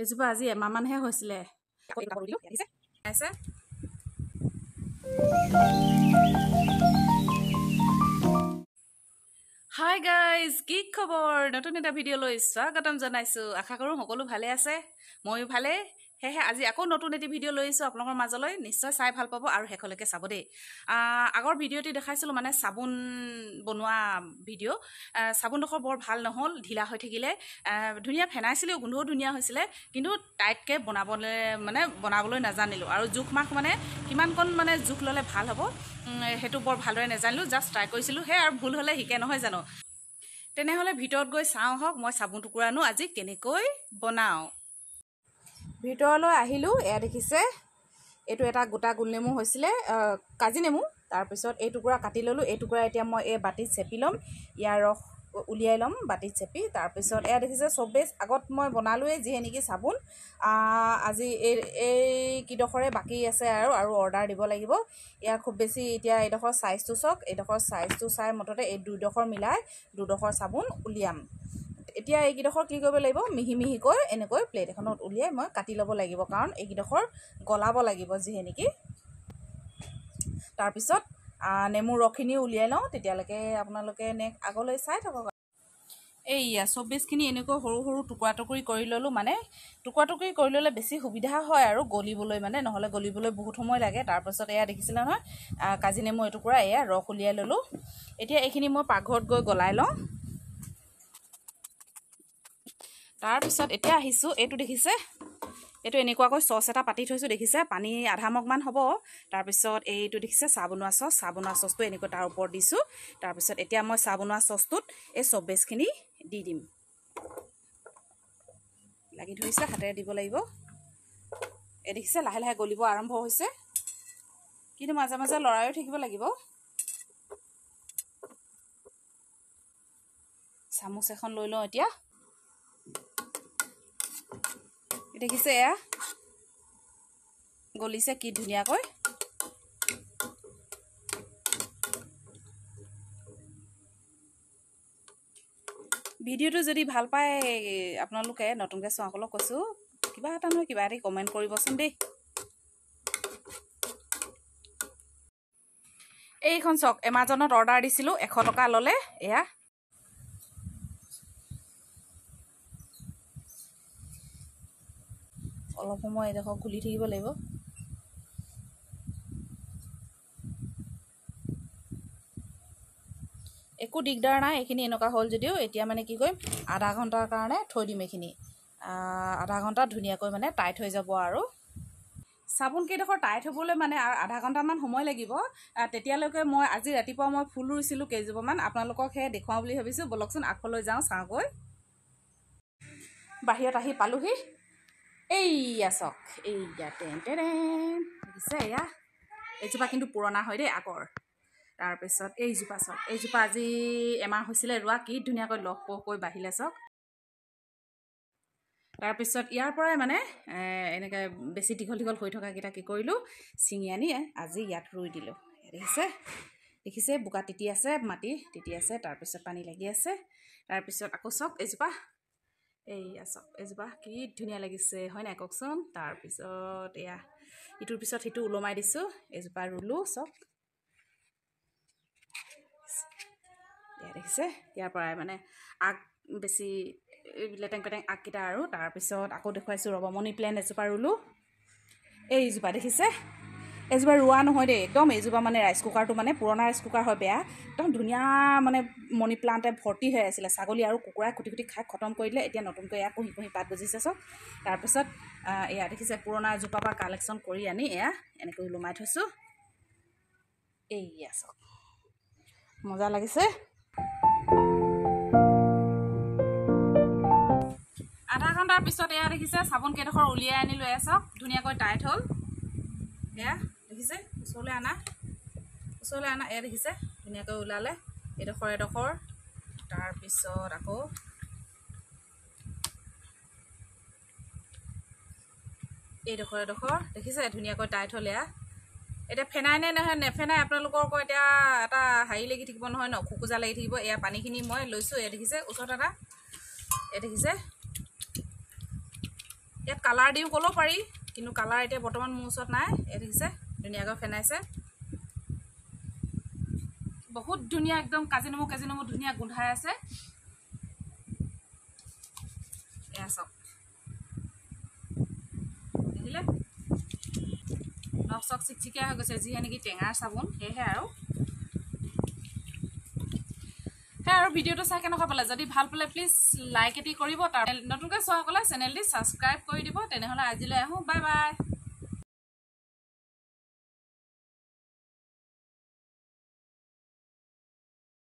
এজোপা আজি এমাহমানহে হৈছিলে। হাই গাইজ, কি খবৰ? নতুন এটা ভিডিঅ'লৈ স্বাগতম জনাইছোঁ। আশা কৰোঁ সকলো ভালে আছে, ময়ো ভালে। সেয়েহে আজি আকৌ নতুন এটি ভিডিঅ' লৈ আহিছোঁ আপোনালোকৰ মাজলৈ। নিশ্চয় চাই ভাল পাব আৰু শেষলৈকে চাব দেই। আগৰ ভিডিঅ'টি দেখাইছিলোঁ মানে চাবোন বনোৱা ভিডিঅ'। চাবোনডোখৰ বৰ ভাল নহ'ল, ঢিলা হৈ থাকিলে। ধুনীয়া ফেনাইছিলেও, গোন্ধও ধুনীয়া হৈছিলে, কিন্তু টাইটকৈ বনাবলৈ নাজানিলোঁ। আৰু জোখ মাখ মানে কিমানকণ মানে জোখ ল'লে ভাল হ'ব সেইটো বৰ ভালদৰে নাজানিলোঁ। জাষ্ট ট্ৰাই কৰিছিলোঁ, সেই আৰু ভুল হ'লে শিকে নহয় জানো। তেনেহ'লে ভিতৰত গৈ চাওঁ হওক মই চাবোন টুকুৰানো আজি কেনেকৈ বনাওঁ। ভিতৰলৈ আহিলোঁ। এয়া দেখিছে, এইটো এটা গোটা গোল নেমু হৈছিলে, কাজি নেমু। তাৰপিছত এই টুকুৰা কাটি ল'লোঁ। এই টুকুৰা এতিয়া মই এই বাতিত চেপি ল'ম, ইয়াৰ ৰস উলিয়াই ল'ম বাতিত চেপি। তাৰপিছত এয়া দেখিছে চবেই আগত মই বনালোৱেই যিহে নেকি চাবোন। আজি এইকেইডোখৰে বাকী আছে আৰু অৰ্ডাৰ দিব লাগিব। ইয়াৰ খুব বেছি এতিয়া এইডোখৰ চাইজটো চাওক, এইডোখৰ চাইজটো চাই মুঠতে এই দুডোখৰ মিলাই দুডোখৰ চাবোন উলিয়াম। এতিয়া এইকেইডোখৰ কি কৰিব লাগিব, মিহি মিহিকৈ এনেকৈ প্লেট এখনত উলিয়াই মই কাটি ল'ব লাগিব, কাৰণ এইকেইডোখৰ গলাব লাগিব যিহে নেকি। তাৰপিছত নেমুৰ ৰসখিনিও উলিয়াই লওঁ, তেতিয়ালৈকে আপোনালোকে আগলৈ চাই থাকক। এইয়া 24খিনি এনেকৈ সৰু সৰু টুকুৰা টুকুৰি কৰি ল'লোঁ। মানে টুকুৰা টুকুৰি কৰি ল'লে বেছি সুবিধা হয় আৰু গলিবলৈ, মানে নহ'লে গলিবলৈ বহুত সময় লাগে। তাৰপাছত এয়া দেখিছিলে নহয় কাজি নেমু এটুকুৰা, এয়া ৰস উলিয়াই ল'লোঁ। এতিয়া এইখিনি মই পাকঘৰত গৈ গলাই লওঁ। তাৰপিছত এতিয়া আহিছোঁ, এইটো দেখিছে, এইটো এনেকুৱাকৈ চচ এটা পাতি থৈছোঁ দেখিছে, পানী আধা মগমান হ'ব। তাৰপিছত এইটো দেখিছে চাহ বনোৱা চচটো এনেকৈ তাৰ ওপৰত দিছোঁ। তাৰপিছত এতিয়া মই চাহ বনোৱা চচটোত এই 24খিনি দি দিম। লাগি ধৰিছে, হাতেৰে দিব লাগিব। এই দেখিছে লাহে লাহে গলিব আৰম্ভ হৈছে, কিন্তু মাজে মাজে লৰাইও থাকিব লাগিব। চামুচ এখন লৈ লওঁ এতিয়া। দেখিছে এয়া গলিছে কি ধুনীয়াকৈ। ভিডিঅ'টো যদি ভাল পায় আপোনালোকে নতুনকৈ চোৱাসকলক কৈছোঁ, কিবা এটা নহয় কিবা এটি কমেণ্ট কৰিবচোন দেই। এইখন চাওক, এমাজনত অৰ্ডাৰ দিছিলোঁ, 100 টকা ল'লে। এয়া অলপ সময় এডোখৰ খুলি থাকিব লাগিব। একো দিগদাৰ নাই, এইখিনি এনেকুৱা হ'ল যদিও এতিয়া মানে কি কৰিম, আধা ঘণ্টাৰ কাৰণে থৈ দিম। এইখিনি আধা ঘণ্টা ধুনীয়াকৈ মানে টাইট হৈ যাব। আৰু চাবোন কেইডোখৰ টাইট হ'বলৈ মানে আধা ঘণ্টামান সময় লাগিব। তেতিয়ালৈকে মই আজি ৰাতিপুৱা মই ফুল ৰুইছিলোঁ কেইজোপামান, আপোনালোকক সেই দেখুৱাওঁ বুলি ভাবিছোঁ। ব'লকচোন আগফালৈ যাওঁ, চাওঁগৈ। বাহিৰত আহি পালোহি। এইয়া চাওক, এইয়া দেখিছে, এয়া এইজোপা কিন্তু পুৰণা হয় দেই, আগৰ। তাৰপিছত এইজোপা চাওক, এইজোপা আজি এমাহ হৈছিলে ৰোৱা, কি ধুনীয়াকৈ লহপহকৈ বাঢ়িলে চাওক। তাৰপিছত ইয়াৰ পৰাই মানে এনেকৈ বেছি দীঘল হৈ থকাকেইটা কি কৰিলোঁ, ছিঙি আনি আজি ইয়াত ৰুই দিলোঁ। দেখিছে বোকা তিতি আছে, মাটি তিতি আছে, তাৰপিছত পানী লাগি আছে। তাৰপিছত আকৌ চাওক এইজোপা, এইয়া চাওক, এইজোপা কি ধুনীয়া লাগিছে হয় নাই কওকচোন। তাৰপিছত এয়া ইটোৰ পিছত সিটো ওলমাই দিছোঁ, এইজোপা ৰুলোঁ চাওক। এয়া দেখিছে, ইয়াৰ পৰাই মানে আগ বেছি লেটেং পেটেং আগকেইটা। আৰু তাৰপিছত আকৌ দেখুৱাইছোঁ ৰ'ব, মনি প্লেণ্ট এজোপা ৰুলোঁ। এইজোপা দেখিছে, এইজোপা ৰোৱা নহয় দেই, একদম এইজোপা মানে ৰাইচ কুকাৰটো মানে পুৰণা ৰাইচ কুকাৰ হয়, বেয়া একদম ধুনীয়া মানে মনি প্লাণ্টে ভৰ্তি হৈ আছিলে। ছাগলী আৰু কুকুৰাই কুটি কুটি খাই খতম কৰি দিলে। এতিয়া নতুনকৈ এয়া কুঁহি কুঁহি পাত গজিছে চাওক। তাৰপিছত এয়া দেখিছে পুৰণা এজোপাৰ পৰা কালেকশ্যন কৰি আনি এয়া এনেকৈ ওলোমাই থৈছোঁ। এইয়া চাওক, মজা লাগিছে। আধা ঘণ্টাৰ পিছত এয়া দেখিছে চাবোন কেইডোখৰ উলিয়াই আনিলোঁ। এয়া চাওক ধুনীয়াকৈ টাইট হ'ল। এয়া দেখিছে, ওচৰলৈ আনা, এয়া দেখিছে ধুনীয়াকৈ ওলালে এডোখৰ। তাৰপিছত আকৌ এইডোখৰ দেখিছে ধুনীয়াকৈ টাইট হ'ল। এয়া এতিয়া ফেনাই নে নহয় নেফেনাই আপোনালোকৰ আকৌ এতিয়া এটা হেৰি লাগি থাকিব নহয় ন, খোকোজা লাগি থাকিব। এয়া পানীখিনি মই লৈছোঁ। এয়া দেখিছে ওচৰত এটা, এয়া দেখিছে ইয়াত কালাৰ দিও ক'লেও পাৰি কিন্তু কালাৰ এতিয়া বৰ্তমান মোৰ ওচৰত নাই এই দেখিছে ধুনীয়াকৈ ফেনাইছে বহুত ধুনীয়া একদম কাজি নেমু ধুনীয়া গোন্ধাই আছে এয়া চাওক দেখিলে নখ চক চিকচিকিয়া হৈ গৈছে যিহে নেকি টেঙাৰ চাবোন সেয়েহে আৰু ভিডিঅ'টো চাই কেনেকুৱা পালে যদি ভাল পালে প্লিজ লাইক এটি কৰিব তাৰ নতুনকৈ চোৱাসকলে চেনেলটি ছাবস্ক্ৰাইব কৰি দিব তেনেহ'লে আজিলৈ আহোঁ বাই বাই